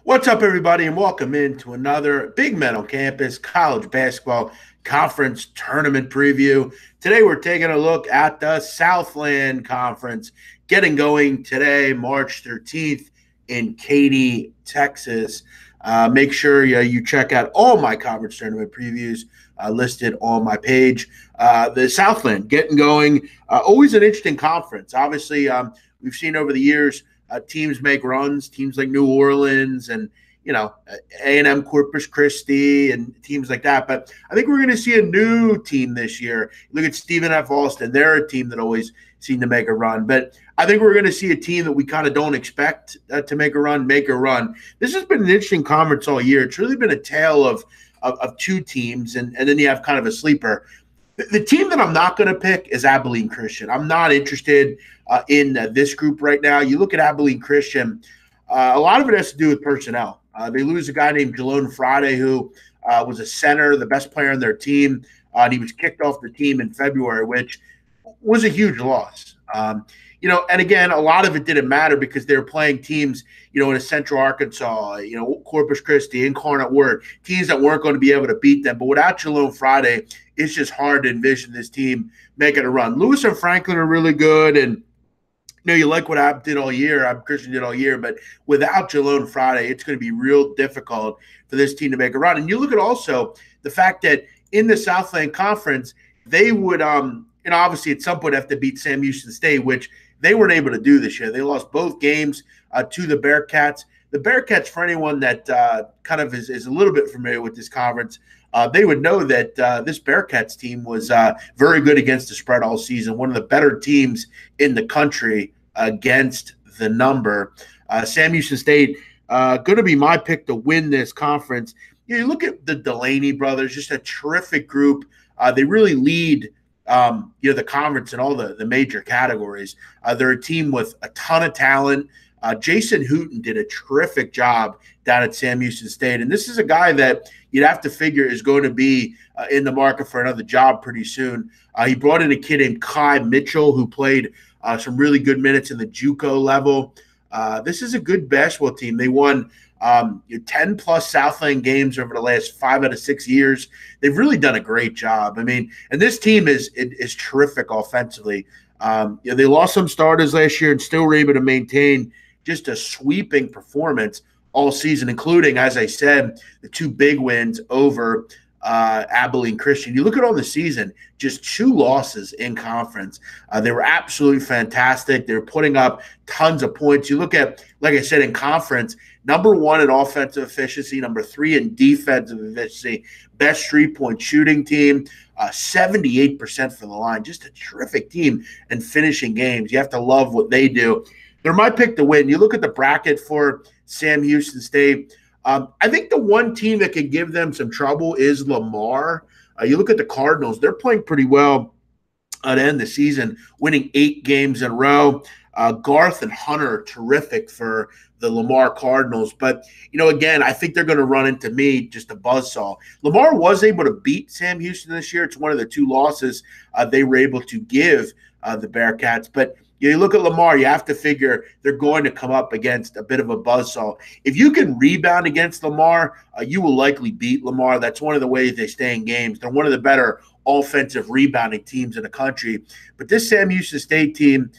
What's up, everybody, and welcome into another Big Men on Campus college basketball conference tournament preview. Today, we're taking a look at the Southland Conference, getting going today, March 13th, in Katy, Texas. Make sure you check out all my conference tournament previews listed on my page. The Southland getting going, always an interesting conference. Obviously, we've seen over the years teams make runs, teams like New Orleans and A&M Corpus Christi and teams like that. But I think we're going to see a new team this year. Look at Stephen F. Austin. They're a team that always seem to make a run. But I think we're going to see a team that we kind of don't expect to make a run. This has been an interesting conference all year. It's really been a tale of two teams, and then you have kind of a sleeper. The team that I'm not going to pick is Abilene Christian. I'm not interested in this group right now. You look at Abilene Christian, a lot of it has to do with personnel. They lose a guy named Jalone Friday, who was a center, the best player on their team, and he was kicked off the team in February, which was a huge loss. And again, a lot of it didn't matter because they were playing teams, in Central Arkansas, Corpus Christi, Incarnate Word, teams that weren't going to be able to beat them. But without Jalone Friday, it's just hard to envision this team making a run. Lewis and Franklin are really good, and you like what Christian did all year, but without Jalone Friday, it's going to be real difficult for this team to make a run. And you look at also the fact that in the Southland Conference, they would, obviously at some point have to beat Sam Houston State, which they weren't able to do this year. They lost both games to the Bearcats. The Bearcats, for anyone that kind of is a little bit familiar with this conference, they would know that this Bearcats team was very good against the spread all season, one of the better teams in the country against the number. Sam Houston State going to be my pick to win this conference. You look at the Delaney brothers, just a terrific group. They really lead the conference in all the major categories. They're a team with a ton of talent. Jason Hooten did a terrific job down at Sam Houston State. And this is a guy that you'd have to figure is going to be in the market for another job pretty soon. He brought in a kid named Kai Mitchell who played some really good minutes in the JUCO level. This is a good basketball team. They won 10-plus Southland games over the last 5 out of 6 years. They've really done a great job. And this team is terrific offensively. They lost some starters last year and still were able to maintain just a sweeping performance all season, including, as I said, the two big wins over Abilene Christian. You look at all the season, just 2 losses in conference. They were absolutely fantastic. They were putting up tons of points. You look at, like I said, in conference, number 1 in offensive efficiency, number 3 in defensive efficiency, best 3-point shooting team, 78% from the line. Just a terrific team in finishing games. You have to love what they do. They're my pick to win. You look at the bracket for Sam Houston State. I think the one team that can give them some trouble is Lamar. You look at the Cardinals. They're playing pretty well at the end of the season, winning 8 games in a row. Garth and Hunter are terrific for the Lamar Cardinals. But, again, I think they're going to run into me just a buzzsaw. Lamar was able to beat Sam Houston this year. It's one of the 2 losses they were able to give the Bearcats. But you look at Lamar, you have to figure they're going to come up against a bit of a buzzsaw. If you can rebound against Lamar, you will likely beat Lamar. That's one of the ways they stay in games. They're one of the better offensive rebounding teams in the country. But this Sam Houston State team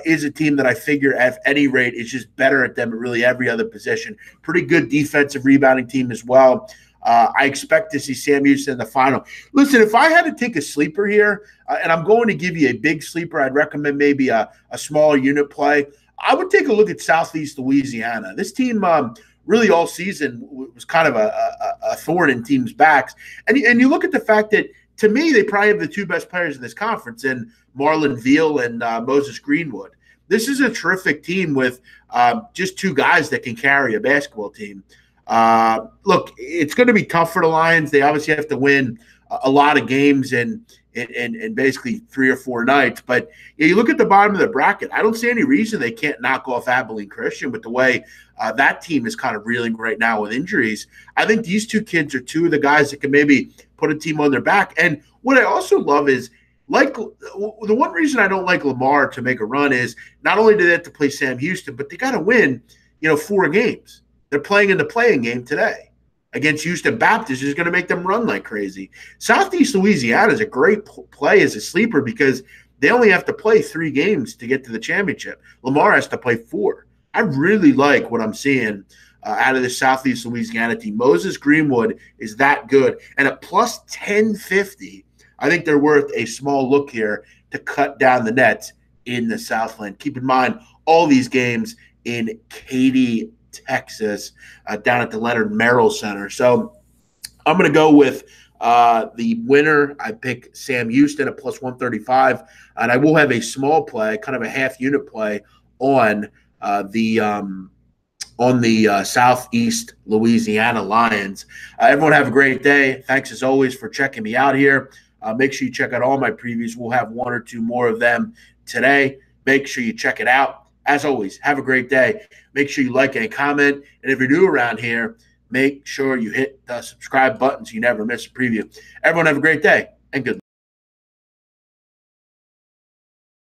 is a team that I figure at any rate is just better at them at really every other position. Pretty good defensive rebounding team as well. I expect to see Sam Houston in the final. Listen, if I had to take a sleeper here, and I'm going to give you a big sleeper, I'd recommend maybe a smaller unit play. I would take a look at Southeast Louisiana. This team really all season was kind of a thorn in teams' backs. And you look at the fact that, to me, they probably have the 2 best players in this conference in Marlon Veal and Moses Greenwood. This is a terrific team with just 2 guys that can carry a basketball team. Look, it's going to be tough for the Lions. They obviously have to win a lot of games in basically 3 or 4 nights. But you look at the bottom of the bracket, I don't see any reason they can't knock off Abilene Christian with the way that team is kind of reeling right now with injuries. I think these 2 kids are 2 of the guys that can maybe put a team on their back. And what I also love is, like, the one reason I don't like Lamar to make a run is not only do they have to play Sam Houston, but they got to win, 4 games. They're playing in the playing game today against Houston Baptist, is going to make them run like crazy. Southeast Louisiana is a great play as a sleeper because they only have to play 3 games to get to the championship. Lamar has to play 4. I really like what I'm seeing out of the Southeast Louisiana team. Moses Greenwood is that good. And at plus 1050, I think they're worth a small look here to cut down the nets in the Southland. Keep in mind, all these games in Katy, Texas, down at the Leonard Merrill Center. So I'm going to go with the winner. I pick Sam Houston at plus 135, and I will have a small play, kind of a half unit play on the Southeast Louisiana Lions. Everyone have a great day. Thanks as always for checking me out here. Make sure you check out all my previews. We'll have 1 or 2 more of them today. Make sure you check it out. As always, have a great day. Make sure you like and comment. And if you're new around here, make sure you hit the subscribe button so you never miss a preview. Everyone have a great day and good luck.